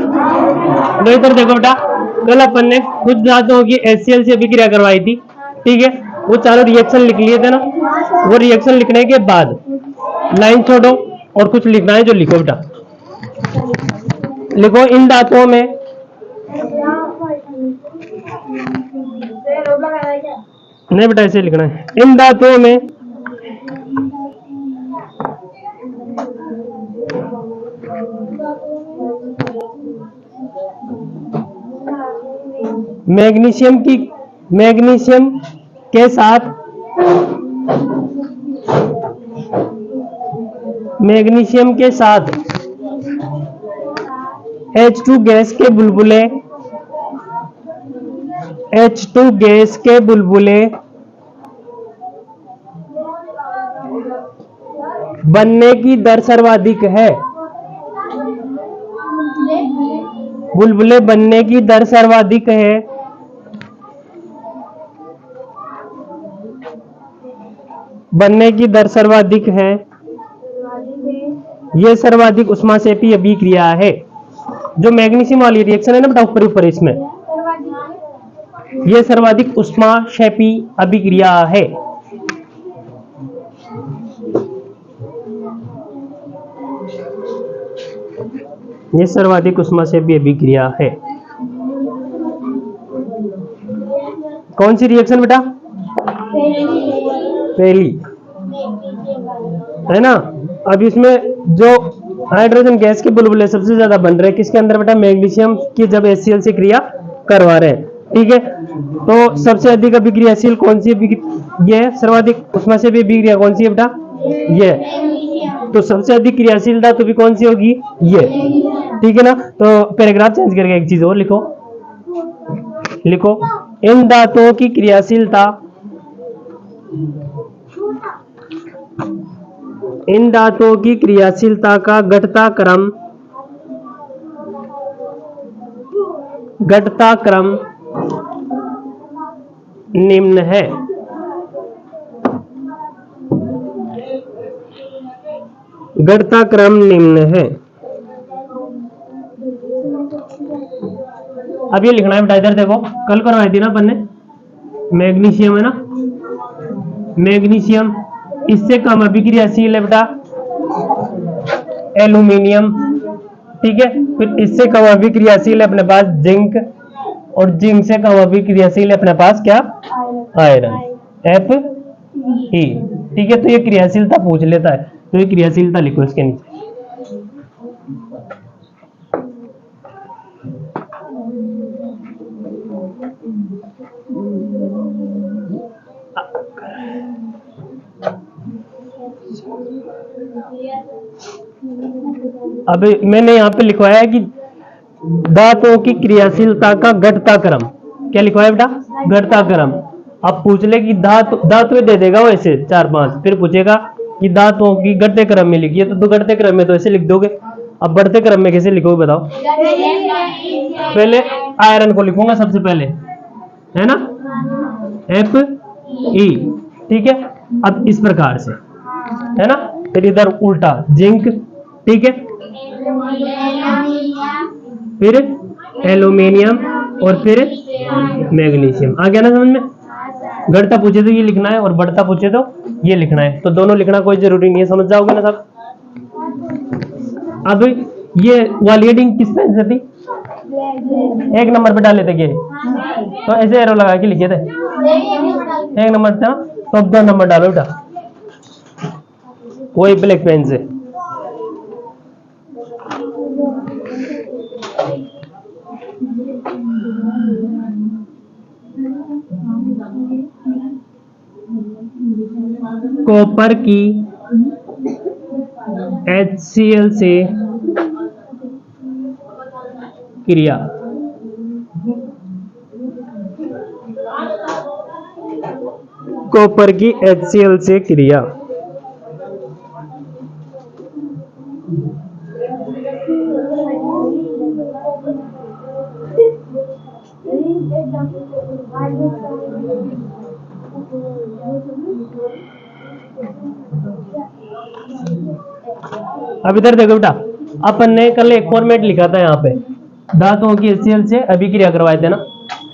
तो इधर देखो बेटा, कल अपन ने कुछ धातुओं की HCl से अभिक्रिया करवाई थी, ठीक है। वो चारों रिएक्शन लिख लिए थे ना। वो रिएक्शन लिखने के बाद लाइन छोड़ो और कुछ लिखना है जो लिखो बेटा। लिखो इन धातुओं में नहीं बेटा, ऐसे लिखना है। इन धातुओं में मैग्नीशियम के साथ H2 गैस के बुलबुले बनने की दर सर्वाधिक है। बुलबुले बनने की दर सर्वाधिक है। यह सर्वाधिक उष्माक्षेपी अभिक्रिया है। जो मैग्नीशियम वाली रिएक्शन है ना बेटा, ऊपर इसमें यह सर्वाधिक उष्माक्षेपी अभिक्रिया है। यह सर्वाधिक उष्माक्षेपी अभिक्रिया है। कौन सी रिएक्शन बेटा? पहली है ना। अब इसमें जो हाइड्रोजन गैस के बुलबुले सबसे ज्यादा बन रहे हैं किसके अंदर बेटा? मैग्नीशियम की जब HCl से क्रिया करवा रहे हैं, ठीक है। तो सबसे अधिक अभिक्रियाशील कौन सी? ये सर्वाधिक उष्माक्षेपी अभिक्रिया कौन सी है बेटा? ये। तो सबसे अधिक क्रियाशील धातु भी कौन सी होगी? ये, ठीक है ना। तो पैराग्राफ चेंज करके एक चीज और लिखो इन धातुओं की क्रियाशीलता का घटता क्रम निम्न है। घटता क्रम निम्न है। अब ये लिखना है बेटा। इधर देखो, कल करवाई थी ना अपन ने। मैग्नीशियम है ना, मैग्नीशियम इससे कम अभिक्रियाशील है बेटा एल्यूमिनियम, ठीक है। फिर इससे कम अभिक्रियाशील है अपने पास जिंक, और जिंक से कम अभिक्रियाशील है अपने पास क्या? आयरन, Fe, ठीक है। तो ये क्रियाशीलता पूछ लेता है, तो ये क्रियाशीलता लिखो इसके नीचे। अब मैंने यहाँ पे लिखवाया है कि धातुओं की क्रियाशीलता का घटता क्रम। क्या लिखवाया बेटा? घटता क्रम। अब पूछ ले कि धातु दे देगा वो ऐसे 4-5, फिर पूछेगा कि धातुओं की घटते क्रम में लिखिए, तो घटते क्रम में तो ऐसे लिख दोगे। अब बढ़ते क्रम में कैसे लिखोगे बताओ? पहले आयरन को लिखूंगा सबसे पहले, है ना, Fe, ठीक है। अब इस प्रकार से, है ना। फिर इधर उल्टा जिंक, ठीक है। फिर एल्यूमिनियम और फिर मैग्नीशियम। आ गया ना समझ में? घटता पूछे तो ये लिखना है और बढ़ता पूछे तो ये लिखना है। तो दोनों लिखना कोई जरूरी नहीं है, समझ जाओगे ना सब। अब ये वाली हेडिंग किस पेन से थी? 1 नंबर पे डाले थे ये, तो ऐसे एरो लगा के लिखे थे 1 नंबर था। तो अब 2 नंबर डालो बेटा, वही ब्लैक पेन से। कॉपर की HCl से क्रिया। कॉपर की HCl से क्रिया। अब इधर देखो बेटा, अपन ने कल एक फॉर्मेट लिखा था यहाँ पे, धातुओं की HCl से अभिक्रिया करवाए थे ना,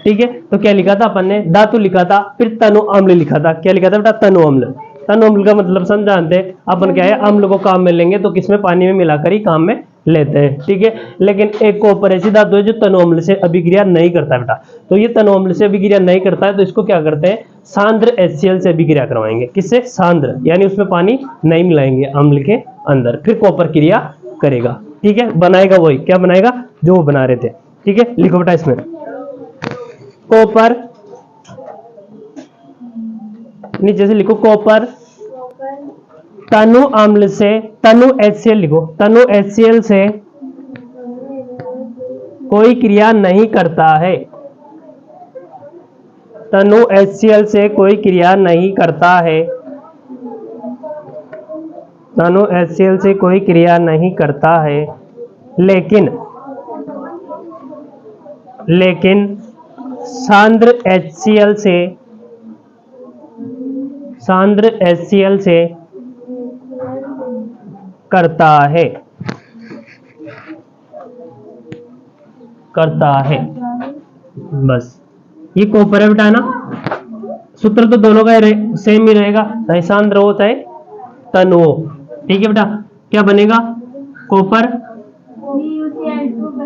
ठीक है। तो क्या लिखा था अपन ने, धातु लिखा था, फिर तनु अम्ल लिखा था। क्या लिखा था बेटा, तनु अम्ल। तनु अम्ल का मतलब समझाते हैं अपन, क्या है, अम्ल को काम में लेंगे तो किसमें, पानी में मिलाकर ही काम में लेते हैं, ठीक है। लेकिन एक कॉपर ऐसी धातु है जो तनु अम्ल से अभिक्रिया नहीं करता बेटा, तो ये तनु अम्ल से अभिक्रिया नहीं करता है, तो इसको क्या करते हैं, सांद्र HCl से अभिक्रिया करवाएंगे। किससे, सांद्र, यानी उसमें पानी नहीं मिलाएंगे अम्ल के अंदर, फिर कॉपर क्रिया करेगा, ठीक है। बनाएगा वही, क्या बनाएगा, जो वो बना रहे थे, ठीक है। लिखो बेटा इसमें, कॉपर, नीचे से लिखो कॉपर तनु अम्ल से, तनु HCl लिखो, तनु HCl से कोई क्रिया नहीं करता है, तनु HCl से कोई क्रिया नहीं करता है, तनु HCl से कोई क्रिया नहीं करता है, लेकिन सांद्र HCl से, सांद्र HCl से करता है, करता है, बस। ये कॉपर है बेटा, ना सूत्र तो दोनों का सेम ही रहेगा, चाहे सांद्र हो चाहे तनु हो, ठीक है बेटा। क्या बनेगा, कॉपर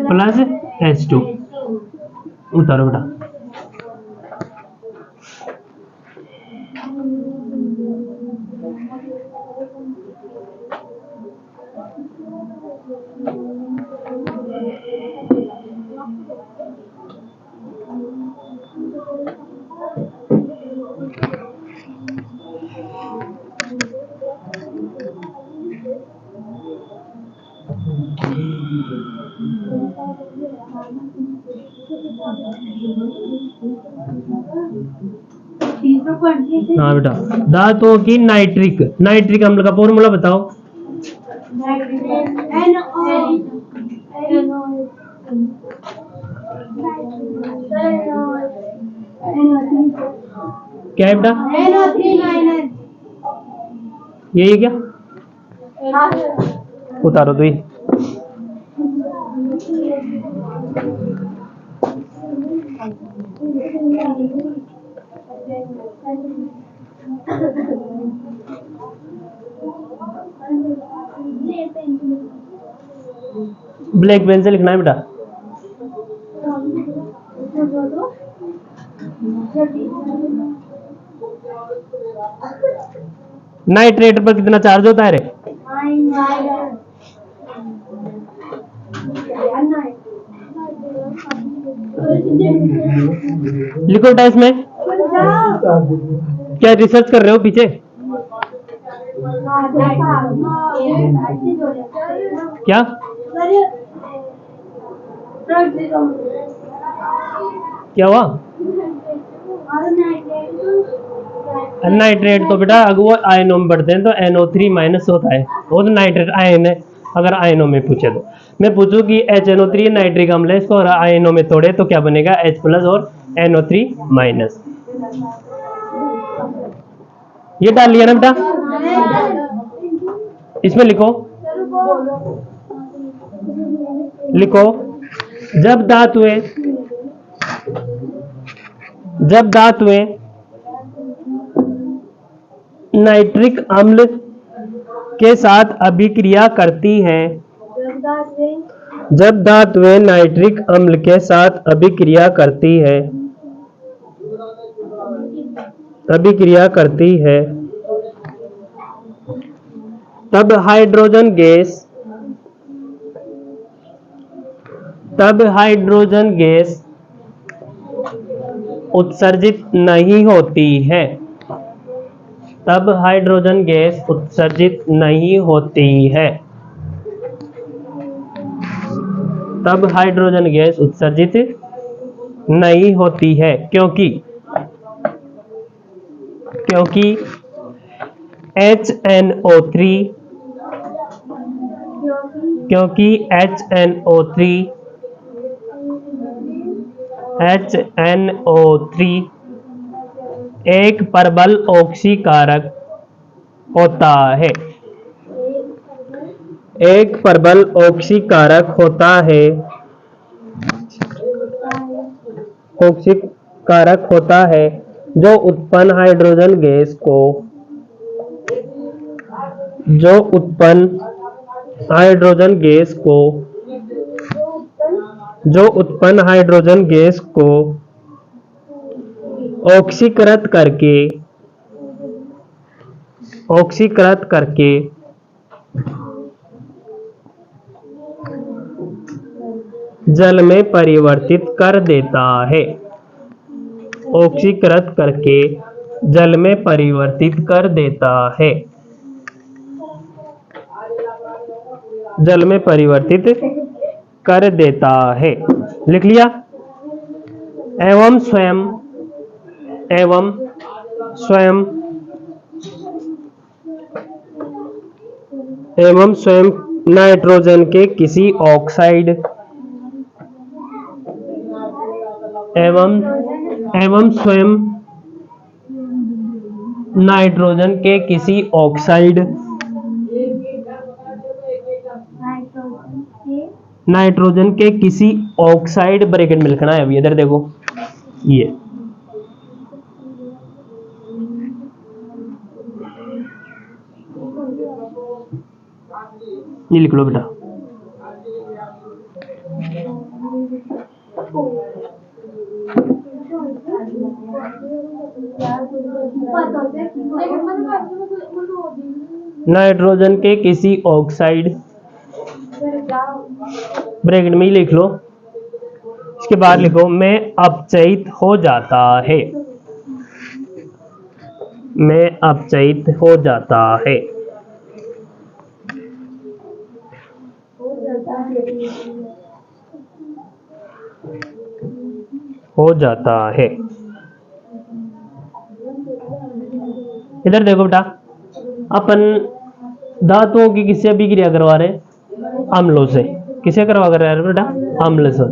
प्लस H2, उतारो बेटा। हाँ बेटा, धातुओं की नाइट्रिक, नाइट्रिक अम्ल का फॉर्मूला बताओ। क्या है बेटा, यही क्या, उतारो तो ये। ब्लैक पेन से लिखना है बेटा। नाइट्रेट पर कितना चार्ज होता है रे, लिखो बेटा इसमें। क्या रिसर्च कर रहे हो पीछे, क्या क्या हुआ, नाइट्रेट तो बेटा अगर वो आयनों में बढ़ते हैं तो NO3 माइनस होता है, वो तो नाइट्रेट आयन है। अगर आयनों में पूछे तो मैं पूछूं कि HNO3 नाइट्रिक अम्ल है, इसको आयनों में तोड़े तो क्या बनेगा, H प्लस और NO3 माइनस। ये डाल लिया ना बेटा, इसमें लिखो, लिखो जब धातुएं नाइट्रिक अम्ल के साथ अभिक्रिया करती हैं, जब धातुएं नाइट्रिक अम्ल के साथ अभिक्रिया करती है, अभिक्रिया करती है, तब हाइड्रोजन गैस उत्सर्जित नहीं होती है, तब हाइड्रोजन गैस उत्सर्जित नहीं होती है, तब हाइड्रोजन गैस उत्सर्जित नहीं होती है, क्योंकि HNO3 एक प्रबल ऑक्सीकारक होता है, एक प्रबल ऑक्सीकारक होता है, ऑक्सीय कारक होता है जो उत्पन्न हाइड्रोजन गैस को ऑक्सीकृत करके जल में परिवर्तित कर देता है। ऑक्सीकृत करके जल में परिवर्तित कर देता है। जल में परिवर्तित कर देता है। लिख लिया। एवं स्वयं नाइट्रोजन के किसी ऑक्साइड एवं स्वयं नाइट्रोजन के किसी ऑक्साइड ब्रैकेट में लिखना है। अभी इधर देखो, ये लिख लो बेटा। नाइट्रोजन के किसी ऑक्साइड ब्रैकेट में ही लिख लो। इसके बाद लिखो में अपचयित हो जाता है। में अपचयित हो जाता है। हो जाता है। इधर देखो बेटा, अपन धातुओं की किससे अभिक्रिया करवा रहे? अम्लों से। किसे करवा कर रहे हैं बेटा? अम्ल से।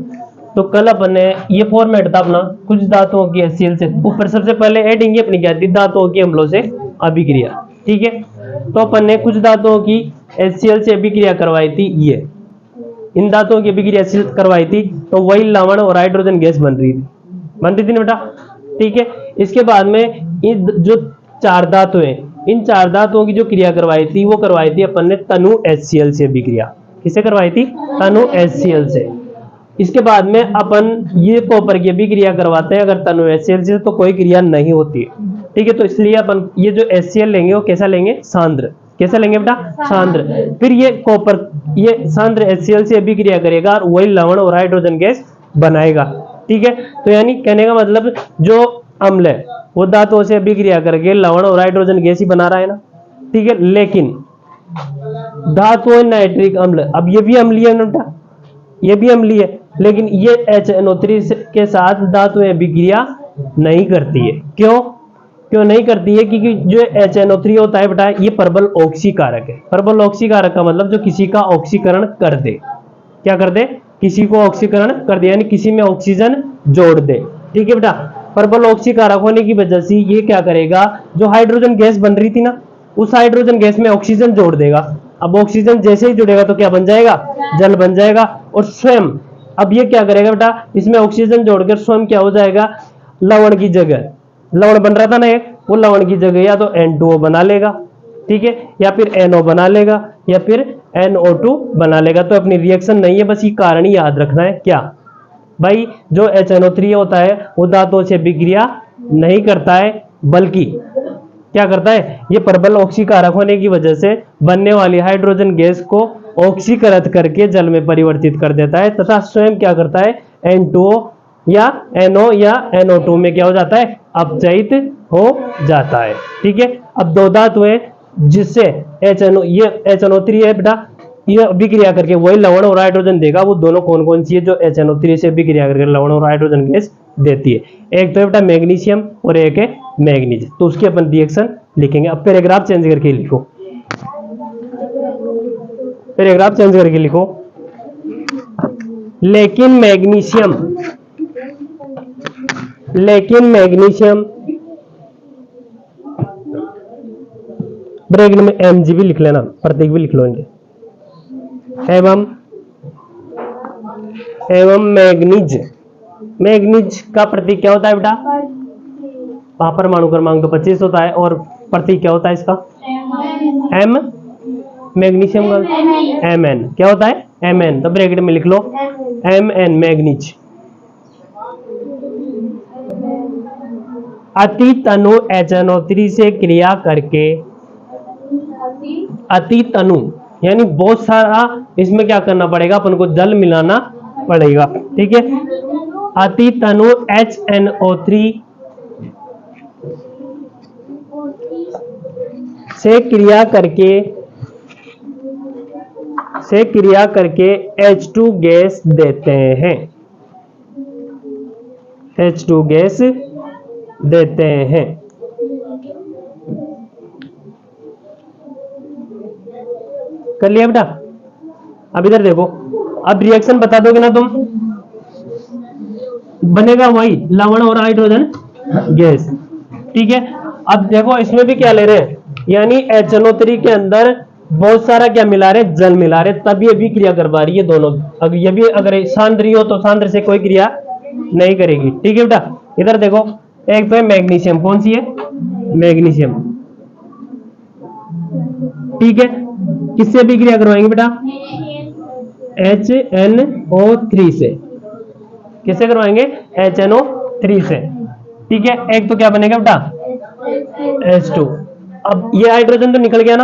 तो कल अपन ने ये फॉर्मेट था अपना, कुछ धातुओं की HCl से, ऊपर सबसे पहले हेडिंग अपनी क्या थी? धातुओं की अम्लों से अभिक्रिया। ठीक है, तो अपन ने कुछ धातुओं की HCl से अभिक्रिया करवाई थी। ये इन धातुओं की अभिक्रिया करवाई थी, तो वही लवण और हाइड्रोजन गैस बन रही थी ना बेटा। ठीक है, इसके बाद में जो चार धातु हैं, इन चार धातुओं की जो क्रिया करवाई थी वो करवाई थी अपन ने तनु HCl से अभिक्रिया। किसे करवाई थी? तनु HCl से। इसके बाद में अपन ये कॉपर की अभिक्रिया करवाते हैं अगर तनु HCl से, तो कोई क्रिया नहीं होती है। ठीक है, तो इसलिए अपन ये जो HCl लेंगे वो कैसा लेंगे? सांद्र। कैसा लेंगे बेटा? सांद्र। फिर ये कॉपर ये सांद्र HCl से अभिक्रिया करेगा और वही लवण और हाइड्रोजन गैस बनाएगा। ठीक है, तो यानी कहने का मतलब जो अम्ल है वो धातुओं से अभिक्रिया करके लवण और हाइड्रोजन गैस ही बना रहा है ना। ठीक है, लेकिन धातु नाइट्रिक अम्ल, अब ये भी अम्लीय है ना, ये भी अम्लीय है, लेकिन ये HNO3 के साथ धातुएं अभिक्रिया नहीं करती है। क्यों नहीं करती है? क्योंकि जो HNO3 होता है बेटा, ये प्रबल ऑक्सीकारक है। प्रबल ऑक्सीकारक का मतलब जो किसी का ऑक्सीकरण कर दे। क्या कर दे? किसी को ऑक्सीकरण कर दे, यानी किसी में ऑक्सीजन जोड़ दे। ठीक है बेटा, प्रबल ऑक्सीकारक होने की वजह से ये क्या करेगा? जो हाइड्रोजन गैस बन रही थी ना, उस हाइड्रोजन गैस में ऑक्सीजन जोड़ देगा। अब ऑक्सीजन जैसे ही जुड़ेगा तो क्या बन जाएगा? जल बन जाएगा। और स्वयं अब ये क्या करेगा बेटा? इसमें ऑक्सीजन जोड़कर स्वयं क्या हो जाएगा? लवण की जगह, लवण बन रहा था ना एक, वो लवण की जगह या तो N2O बना लेगा, ठीक है, या फिर NO बना लेगा, या फिर NO2 बना लेगा। तो अपनी रिएक्शन नहीं है, बस ये कारण ही याद रखना है। क्या भाई? जो HNO3 होता है वो धातुओं से अभिक्रिया नहीं करता है, बल्कि क्या करता है? ये प्रबल ऑक्सीकारक होने की वजह से बनने वाली हाइड्रोजन गैस को ऑक्सीकृत करके जल में परिवर्तित कर देता है, तथा स्वयं क्या करता है? N2O या NO या NO2 में क्या हो जाता है? अपचयित हो जाता है। ठीक है, अब दो धातुएं जिससे ये HNO3 है बेटा, ये अभिक्रिया करके वही लवण और हाइड्रोजन देगा। वो दोनों कौन कौन सी है? जो HNO3 से अभिक्रिया करके लवण और हाइड्रोजन गैस देती है। एक तो है बेटा मैग्नीशियम और एक है मैग्नीज। तो उसकी अपन रिएक्शन लिखेंगे। अब पैराग्राफ चेंज करके लिखो, पैराग्राफ चेंज करके लिखो। लेकिन मैग्नीशियम ब्रैकेट में Mg भी लिख लेना, प्रतीक भी लिख लो इनके। एवं मैग्नीज मैग्नीज का प्रतीक क्या होता है बेटा? वहां परमाणु क्रमांक तो 25 होता है, और प्रतीक क्या होता है इसका? एम। मैग्नीशियम का Mn क्या होता है? Mn। तो ब्रैकेट में लिख लो Mn मैग्नीज। अति तनु HNO3 से क्रिया करके, अति तनु यानी बहुत सारा, इसमें क्या करना पड़ेगा अपन को? जल मिलाना पड़ेगा, ठीक है। अति तनु HNO3 से क्रिया करके H2 गैस देते हैं, H2 गैस देते हैं। कर लिया बेटा? अब इधर देखो, अब रिएक्शन बता दोगे ना तुम, बनेगा वही लवण और हाइड्रोजन गैस, ठीक है। अब देखो इसमें भी क्या ले रहे हैं, यानी HNO3 के अंदर बहुत सारा क्या मिला रहे? जल मिला रहे, तब ये भी क्रिया करवा रही है दोनों। अगर ये भी अगर सांद्री हो तो सांद्र से कोई क्रिया नहीं करेगी, ठीक है बेटा। इधर देखो, एक तो है मैग्नीशियम, कौन सी है? मैग्नीशियम, ठीक है। किससे भी क्रिया करवाएंगे बेटा? HNO3 से। किससे करवाएंगे? HNO3 से, ठीक है। एक तो क्या बनेगा बेटा? H2। अब ये हाइड्रोजन तो निकल गया ना,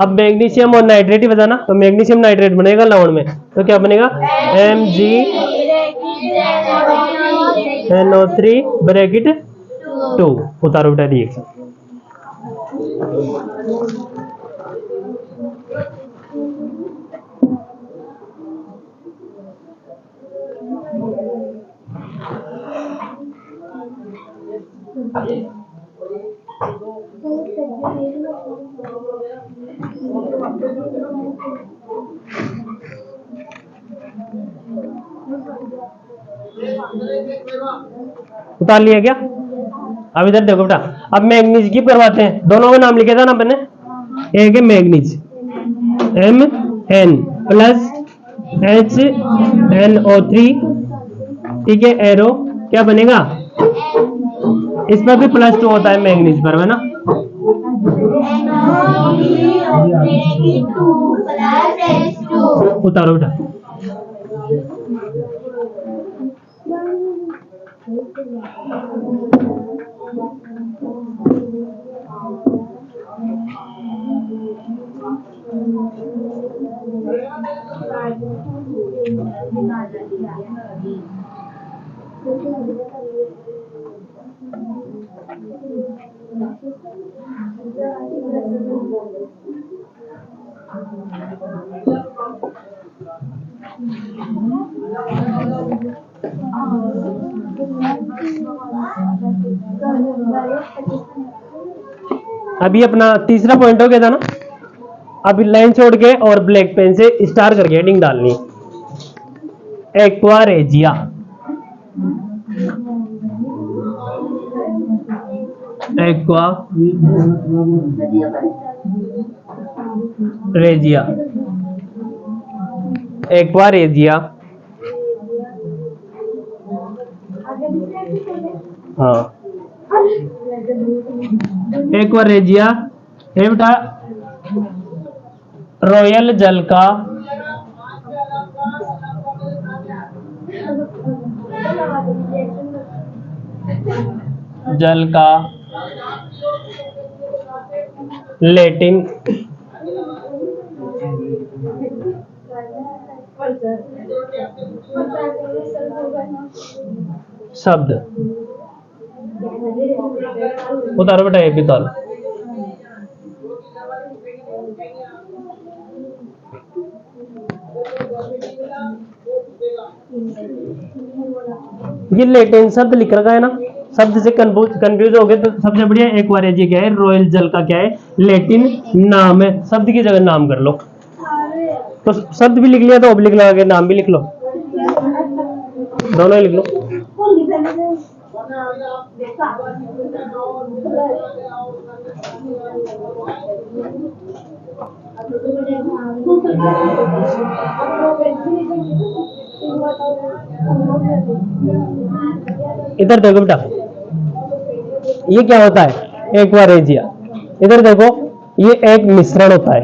अब मैग्नीशियम और नाइट्रेट ही बजाना, तो मैग्नीशियम नाइट्रेट बनेगा लवण में, तो क्या बनेगा? MgNO3 bracket 2। उतारो बेटा रिएक्शन। उतार लिया क्या? अब इधर देखो बेटा, अब मैग्नीज की करवाते हैं। दोनों का नाम लिखा था ना अपने, एक है मैग्नीज Mn प्लस HNO3, ठीक है। एरो क्या बनेगा? इसमें भी +2 होता है मैग्नीज पर, है ना। उतारो बेटा। अभी अपना तीसरा पॉइंट हो गया था ना। अभी लाइन छोड़ के और ब्लैक पेन से स्टार करके हेडिंग डालनी। एक्वारेजिया, एक्वारेजिया, एक्वारेजिया, हाँ एक्वारेजिया है बेटा रॉयल जल का लैटिन शब्द। उतारो बेटा एक भी ताल। ये लैटिन शब्द लिख रखा है ना, शब्द से कंफ्यूज हो गए तो सबसे बढ़िया एक्वारेजिया क्या है? रॉयल जल का क्या है? लैटिन नाम है। शब्द की जगह नाम कर लो, तो शब्द भी लिख लिया तो अब लिख लगा के नाम भी लिख लो, दोनों ही लिख लो। इधर देखो बेटा, ये क्या होता है, एक्वारेजिया। इधर देखो, ये एक मिश्रण होता है।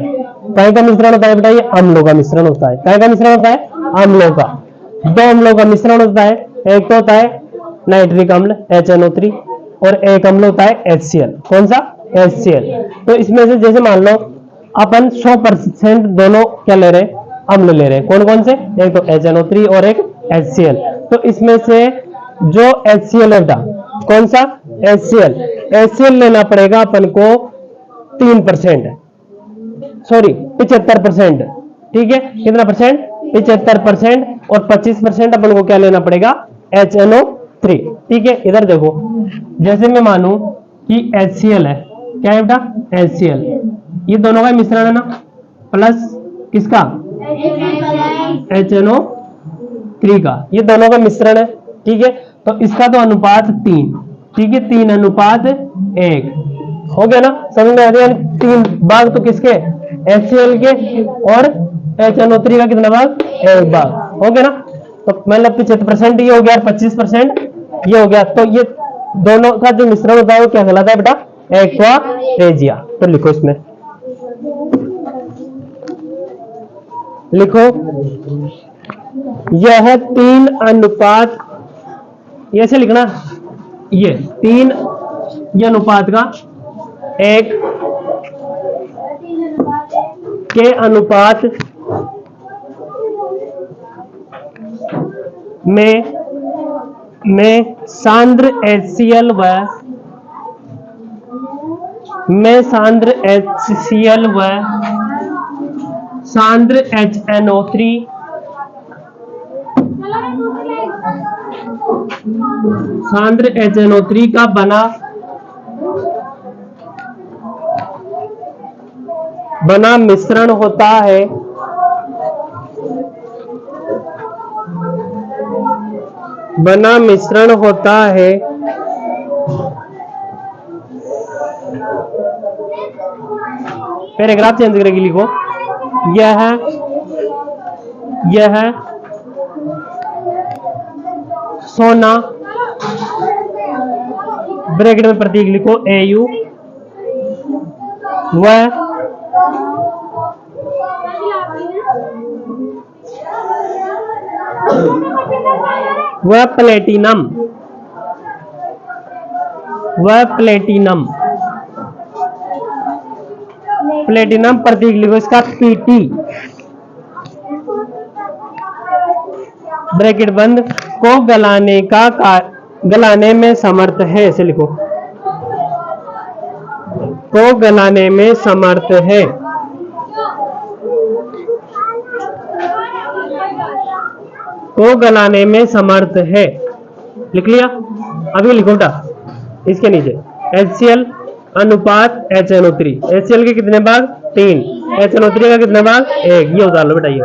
काय का मिश्रण होता है बेटा, ये अम्लों का मिश्रण होता है। काय का मिश्रण होता है, अम्लों का। दो अम्लों का मिश्रण होता है, एक तो होता है नाइट्रिक अम्ल HNO3 और एक अम्ल होता है HCl। कौन सा, HCl। तो इसमें से जैसे मान लो अपन 100% दोनों क्या ले रहे हैं, अम्ल ले रहे हैं। कौन कौन से, एक तो HNO3 और एक HCl। तो इसमें से जो HCl है बेटा, कौन सा, HCl लेना पड़ेगा अपन को 3%, सॉरी 75%। ठीक है, कितना परसेंट, 75%। और 25% अपन को क्या लेना पड़ेगा, HNO3। ठीक है, इधर देखो, जैसे मैं मानू कि HCl है, क्या है बेटा, HCl, ये दोनों का मिश्रण है ना, प्लस किसका, HNO3 का, ये दोनों का मिश्रण है। ठीक है, तो इसका तो अनुपात 3, ठीक है, 3:1 हो गया ना, समझ में आ गया। 3 भाग तो किसके, HCl के, और HNO3 का कितना भाग, 1 भाग, हो गया ना। तो मतलब 75% ये हो गया और 25% ये हो गया। तो ये दोनों का जो मिश्रण होता है वो क्या कहलाता है बेटा, एक्वारेजिया। तो लिखो इसमें, लिखो यह 3:, ये ऐसे लिखना, ये 3 ये अनुपात का 1 के अनुपात में सांद्र HCl व सांद्र HNO3 का बना मिश्रण होता है, बना मिश्रण होता है पैराग्राफ चेंज करके लिखो, यह सोना, ब्रैकेट में प्रतीक लिखो AU, वह प्लेटिनम, प्लेटिनम प्रतीक लिखो इसका PT, ब्रैकेट बंद, को गलाने में समर्थ है। ऐसे लिखो, को गलाने में समर्थ है। को गलाने में समर्थ है, लिख लिया। अभी लिखो बेटा इसके नीचे, HCl अनुपात HNO3, HCl के कितने भाग, 3, HNO3 का कितने भाग, 1, ये उतार लो बेटा। ये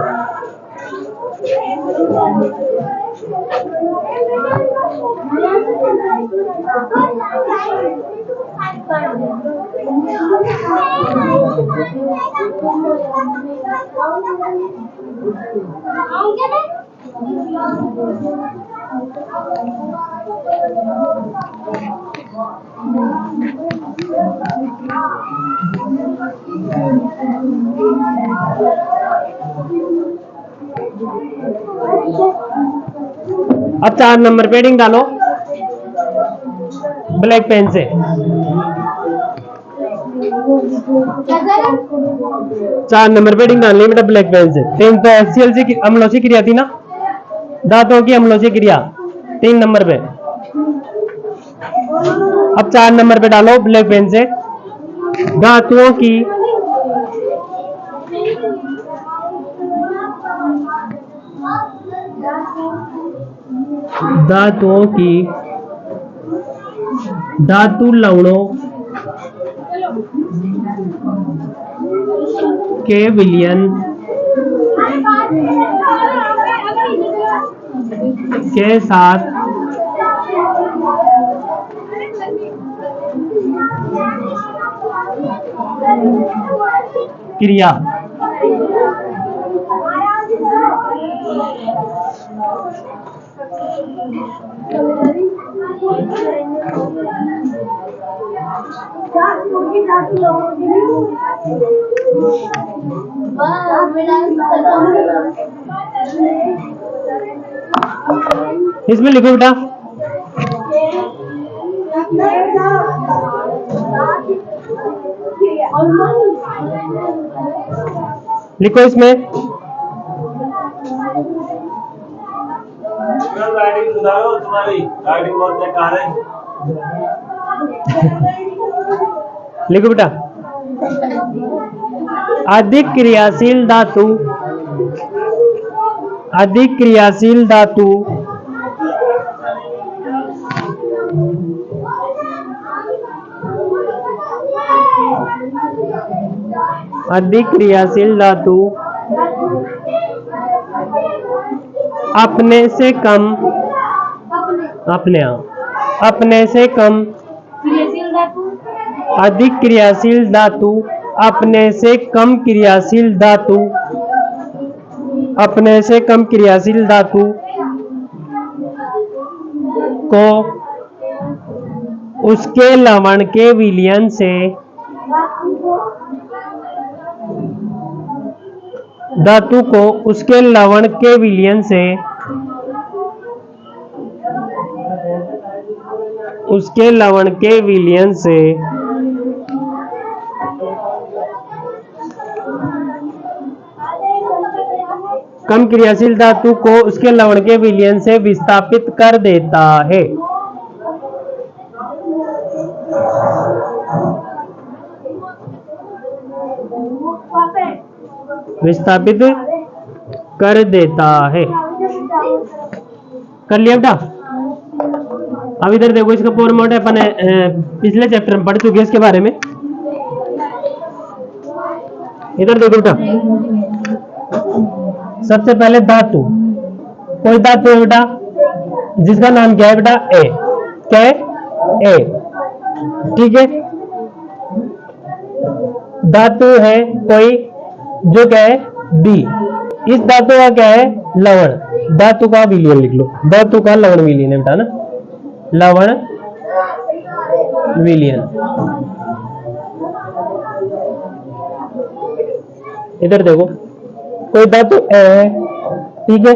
अब 4 नंबर पे हेडिंग डालो ब्लैक पेन से। 4 नंबर पे हेडिंग डालनी है बेटा ब्लैक पेन से। 3 तो HCl से अम्लों से क्रिया थी ना, धातुओं की अम्लों से क्रिया 3 नंबर पे। अब 4 नंबर पे डालो ब्लैक पेन से, धातुओं की धातु लवणों के विलयन के साथ क्रिया इसमें लिखो बेटा लिखो इसमें राइटिंग सुधारो, तुम्हारी राइटिंग बहुत बेकार है। लिखो बेटा अधिक क्रियाशील धातु, अधिक क्रियाशील धातु अधिक क्रियाशील धातु अपने से कम, अपने से कम अधिक क्रियाशील धातु अपने से कम क्रियाशील धातु, अपने से कम क्रियाशील धातु को उसके लवण के विलयन से, धातु को उसके लवण के विलयन से, उसके लवण के विलयन से कम क्रियाशील धातु को उसके लवण के विलयन से विस्थापित कर देता है। विस्थापित कर देता है। कर लिया बेटा? अब इधर देखो इसका फॉर्मेट है, अपन पिछले चैप्टर में पढ़ चुके हैं इसके बारे में। इधर देखो बेटा सबसे पहले धातु, कोई धातु है बेटा जिसका नाम क्या है बेटा ए, क्या है ए, ठीक है। धातु है कोई जो क्या है बी, इस धातु का क्या है लवण, धातु का विलयन लिख लो, धातु का लवण विलयन है बेटा ना, लवण विलयन। इधर देखो कोई धातु ए है, ठीक है,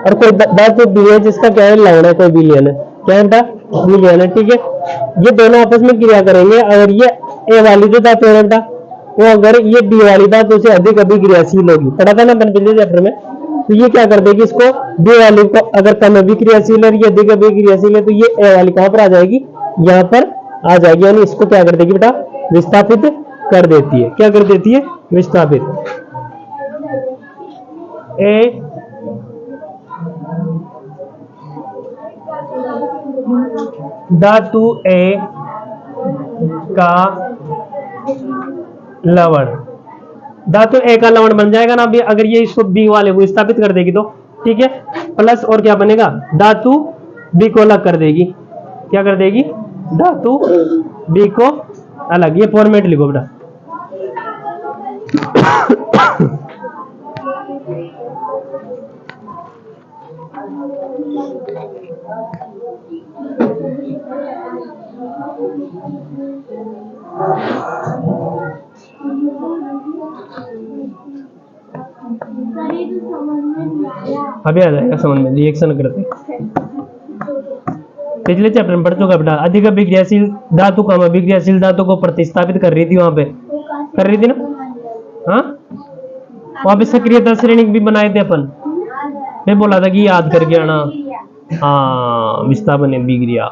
और कोई धातु बी है जिसका क्या है लवण है, कोई विलयन है, क्या है बेटा विलयन है, ठीक है। ये दोनों आपस में क्रिया करेंगे, अगर ये ए वाली जो धातु है बेटा वो अगर ये बी वाली धातु से अधिक अभिक्रियाशील होगी, पढ़ा था ना अपन पिछले चैप्टर में, तो ये क्या कर देगी इसको बी वाली को अगर कम अभिक्रियाशील है, ये अधिक अभिक्रियाशील है, तो ये ए वाली कहां पर आ जाएगी, यहाँ पर आ जाएगी, यानी इसको क्या कर देगी बेटा विस्थापित कर देती है। क्या कर देती है विस्थापित। ए धातु ए का लवण, धातु ए का लवण बन जाएगा ना अभी, अगर ये इसको बी वाले को विस्थापित कर देगी तो, ठीक है। प्लस और क्या बनेगा, धातु बी को अलग कर देगी, क्या कर देगी धातु बी को अलग। ये फॉर्मेट लिखो बेटा। अभी आ जाएगा समझ में, रिएक्शन करते पिछले चैप्टर में पढ़ चुका बेटा। अधिक अभिक्रियाशील धातु कम अभिक्रियाशील धातु को प्रतिस्थापित कर रही थी, वहां पे कर रही थी ना, हाँ वहां पे सक्रियता श्रेणी भी बनाए थे अपन, मैं बोला था कि याद करके आना, हाँ विस्थापन अभिक्रिया।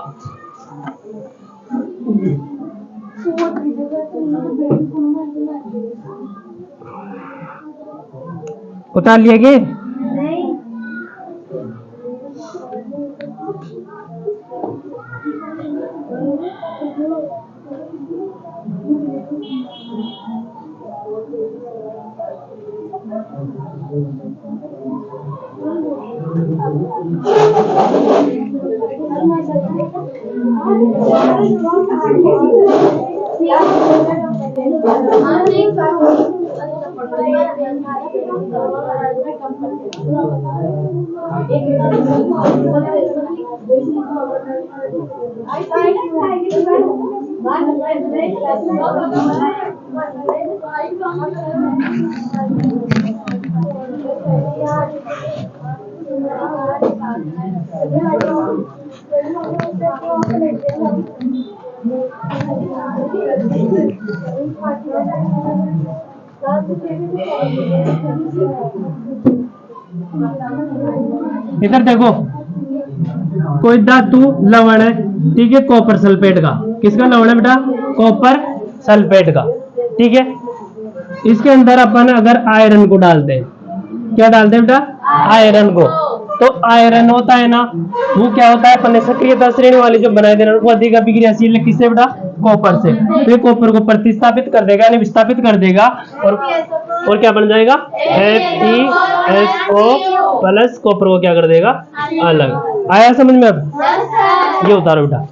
उतार लिया गया इधर देखो, कोई धातु लवण है, ठीक है, कॉपर सल्फेट का। किसका लवण है बेटा? कॉपर सल्फेट का, ठीक है। इसके अंदर अपन अगर आयरन को डालते हैं, क्या डालते हैं बेटा? आयरन को। तो आयरन होता है ना, वो क्या होता है? अपन ने सक्रियता श्रेणी वाली जो बनाए देना, वो अधिक अभिक्रियाशील है। किससे बेटा? कॉपर से। तो ये कॉपर को प्रतिस्थापित कर देगा, यानी विस्थापित कर देगा, और क्या बन जाएगा? FeSO प्लस कॉपर को क्या कर देगा? अलग। आया समझ में अब? ये उतारो बेटा।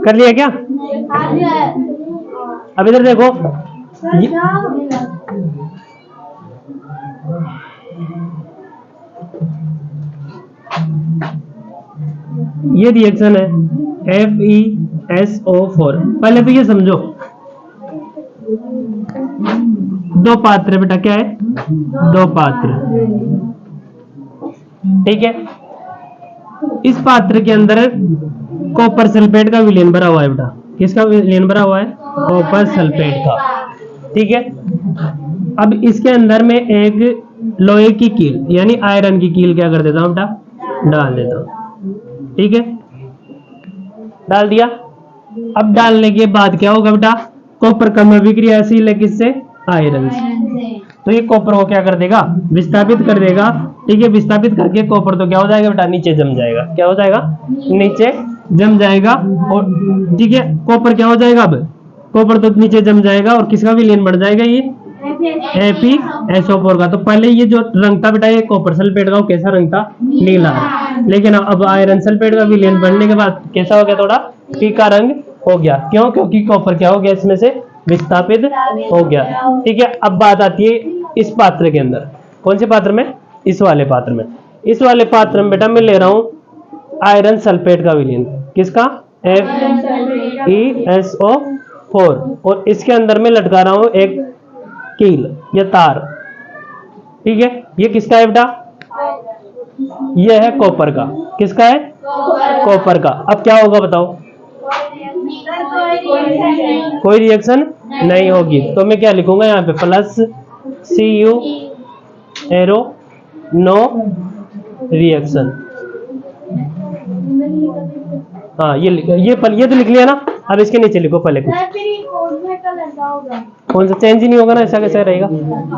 कर लिया क्या? अब इधर देखो, ये रिएक्शन है FeSO4। पहले तो ये समझो, दो पात्र बेटा, क्या है? दो पात्र, ठीक है। इस पात्र के अंदर कॉपर सल्फेट का विलयन भरा हुआ है बेटा। किसका विलयन भरा हुआ है? कॉपर सल्फेट का, ठीक है। अब इसके अंदर में एक लोहे की कील यानी आयरन की कील क्या कर देता हूं बेटा? डाल देता हूं, ठीक है। डाल दिया। अब डालने के बाद क्या होगा बेटा? कॉपर कम अभिक्रियाशील है किससे? आयरन से। तो ये कॉपर को क्या कर देगा? विस्थापित कर देगा, ठीक है। विस्थापित करके कॉपर तो क्या हो जाएगा बेटा? नीचे जम जाएगा। क्या हो जाएगा? नीचे जम जाएगा। और ठीक है, कॉपर क्या हो जाएगा? अब कॉपर तो नीचे जम जाएगा, और किसका विलयन बढ़ जाएगा? ये FeSO4 का। तो पहले ये जो रंग था बेटा, ये कॉपर सल्फेट का, वो कैसा रंग था? नीला। लेकिन अब आयरन सल्फेट का विलयन बढ़ने के बाद कैसा हो गया? थोड़ा फीका रंग हो गया। क्यों? क्योंकि कॉपर क्या हो गया? इसमें से विस्थापित हो गया, ठीक है। अब बात आती है इस पात्र के अंदर। कौन से पात्र में? इस वाले पात्र में। इस वाले पात्र में बेटा मैं ले रहा हूं आयरन सल्फेट का विलयन। किसका? FeSO4। और इसके अंदर में लटका रहा हूं एक कील या तार, ठीक है। ये किसका है बेटा? ये है कॉपर का। किसका है? कॉपर का। अब क्या होगा बताओ? कोई रिएक्शन नहीं होगी। तो मैं क्या लिखूंगा यहाँ पे? Plus Cu arrow, no reaction. हाँ, ये तो लिख लिया ना। अब इसके नीचे लिखो पहले कुछ। कौन सा चेंज ही नहीं होगा ना? ऐसा कैसे रहेगा?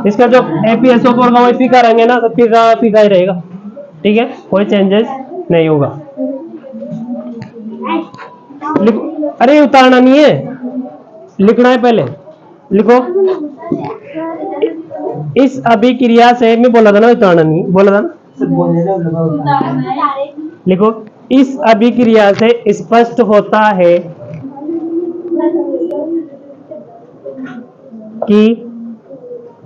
इसका जो FeSO4 का वही फीका रंग है ना, तो फीका ही रहेगा, ठीक है। कोई चेंजेस नहीं होगा। अरे उतारना नहीं है, लिखना है पहले। लिखो, इस अभिक्रिया से मैं बोला था ना, उतारना नहीं बोला था ना, लिखो, इस अभिक्रिया से स्पष्ट होता है कि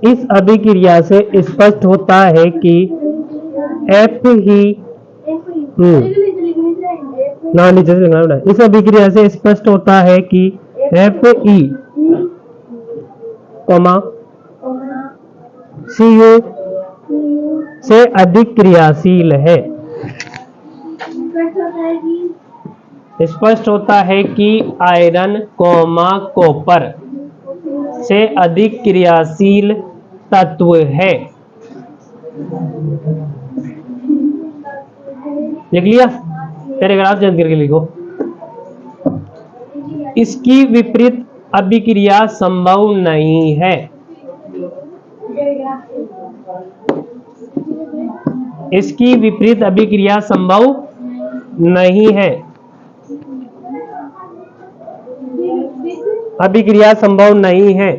इस अभिक्रिया से स्पष्ट होता है कि एफ ही ना नीचे से लिखना है। इस अभिक्रिया से स्पष्ट होता है कि एफ ई सी यू से अधिक क्रियाशील है। स्पष्ट होता है कि आयरन कॉपर से अधिक क्रियाशील तत्व है। लिख लिया? पैराग्राफ चेंज करके लिखो। इसकी विपरीत अभिक्रिया संभव नहीं है। इसकी विपरीत अभिक्रिया संभव नहीं है। अभिक्रिया संभव नहीं है।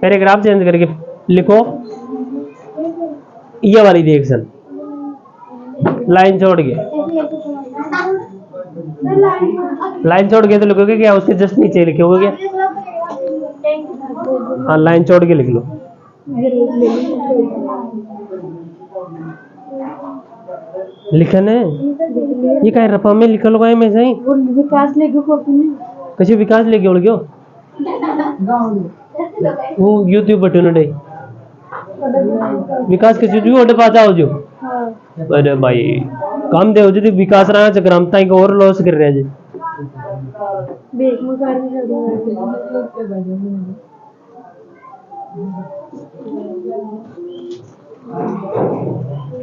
पैराग्राफ चेंज करके लिखो, ये वाली रिएक्शन लाइन छोड़ के, लाइन छोड़ के तो लिखोगे क्या? उसके जस्ट नीचे लिखोगे क्या? हाँ, लाइन छोड़ के लिख लो। लिखन है ये काय रफा में लिख लो काय में सही विकास लेके कॉपी में कशी विकास लेके ओळ गयो वो यूट्यूब बटन डे विकास के जो ओटे पाचा हो जो। अरे भाई काम दे हो जो विकास रहा चक्राम ताई को और लॉस कर रहे जी बेक में कर भी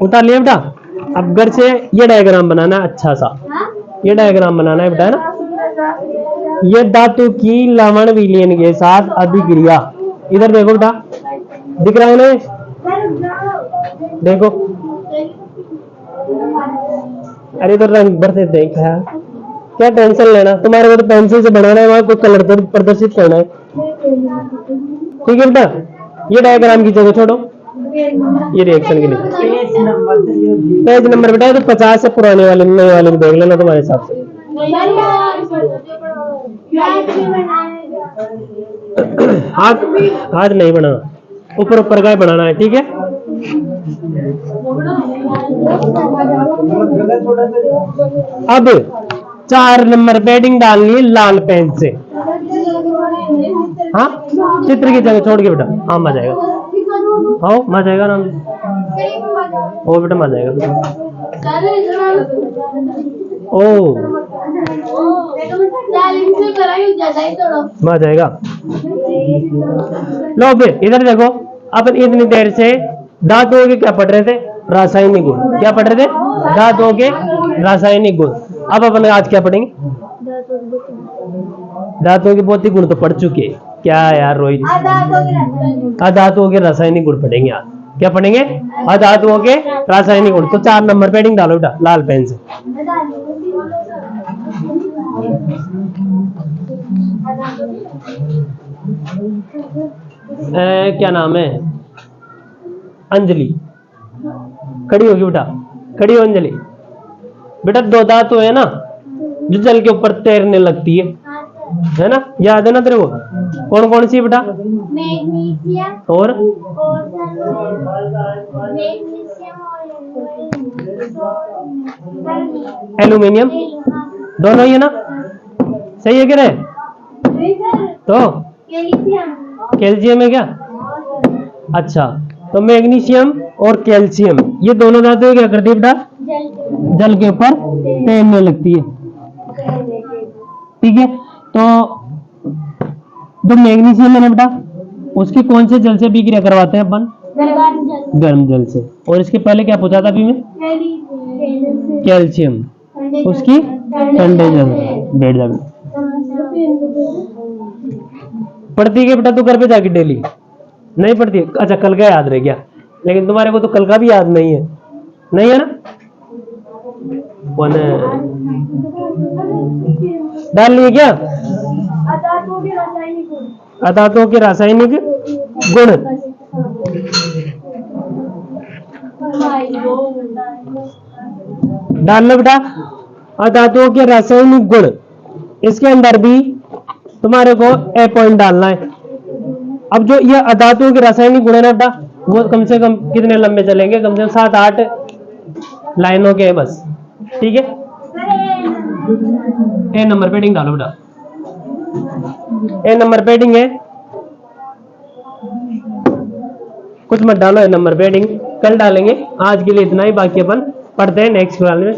उतार लिया बेटा। अब घर से ये डायग्राम बनाना है अच्छा सा, ये डायग्राम बनाना है बेटा ना। ये धातु की लवण विलयन के साथ अभिक्रिया, इधर देखो बेटा, दिख रहा है ना? देखो, अरे तो रंग भरते देखा, क्या टेंशन लेना, तुम्हारे को तो पेंसिल से बनाना है, वहां कोई कलर तो प्रदर्शित करना है। ठीक है बेटा, ये डायग्राम की जगह छोड़ो, ये रिएक्शन के लिए पेज नंबर बेटा तो 50 से पुराने वाले नए वाले को देख लेना तुम्हारे हिसाब से। हाथ नहीं बनाना, ऊपर ऊपर का बनाना है। ठीक है, अब 4 नंबर पेडिंग डालनी है लाल पेन से। हाँ, चित्र की जगह छोड़ के बेटा। हाँ, मजा आएगा। हाँ, मजा आएगा आराम से। ओ बेटा मजा आएगा। ओ मजा आएगा। लो फिर इधर देखो, अपन इतनी देर से धातुओं के क्या पढ़ रहे थे? रासायनिक गुण। क्या पढ़ रहे थे? धातुओं के रासायनिक गुण। अब अपन आज क्या पढ़ेंगे? धातुओं के भौतिक गुण तो पढ़ चुके। क्या यार रोहित, अधातुओं के रासायनिक गुण पढ़ेंगे आज। क्या पढ़ेंगे? अधातुओं के रासायनिक गुण। तो 4 नंबर पेडिंग डालो बेटा लाल पेन से। क्या नाम है? अंजलि। खड़ी होगी बेटा, खड़ी हो अंजलि। बेटा 2 धातु है ना जो जल के ऊपर तैरने लगती है ना? याद है ना तेरे को? कौन कौन सी बेटा? और एल्यूमिनियम, दोनों ही है ना? सही है क्या? तो कैल्शियम है क्या? अच्छा, तो मैग्नीशियम और कैल्शियम ये दोनों धातुएं क्या करती है बेटा? जल के ऊपर तैरने लगती है। ठीक है, तो जो मैग्नीशियम है ना बेटा, उसकी कौन से जल से अभिक्रिया करवाते हैं अपन? गर्म जल से। और इसके पहले क्या पूछा था अभी में? कैल्शियम, उसकी ठंडे जल से। बैठ जा। पढ़ती है बेटा तू घर पे जाके डेली? नहीं पढ़ती? अच्छा, कल का याद रह गया, लेकिन तुम्हारे को तो कल का भी याद नहीं है, नहीं है ना? कौन डाल लिए क्या? अधातुओं के रासायनिक गुण। डालना बेटा। अधातुओं के रासायनिक गुण, इसके अंदर भी तुम्हारे को ए पॉइंट डालना है। अब जो ये अधातुओं के रासायनिक गुण है ना बेटा, वो कम से कम कितने लंबे चलेंगे, कम से कम 7-8 लाइनों के है बस, ठीक है। ए नंबर पेडिंग डालो बेटा, ए नंबर पेडिंग है, कुछ मत डालो, ए नंबर पेडिंग कल डालेंगे। आज के लिए इतना ही, बाकी अपन पढ़ते हैं नेक्स्ट क्लास में।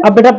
अब बेटा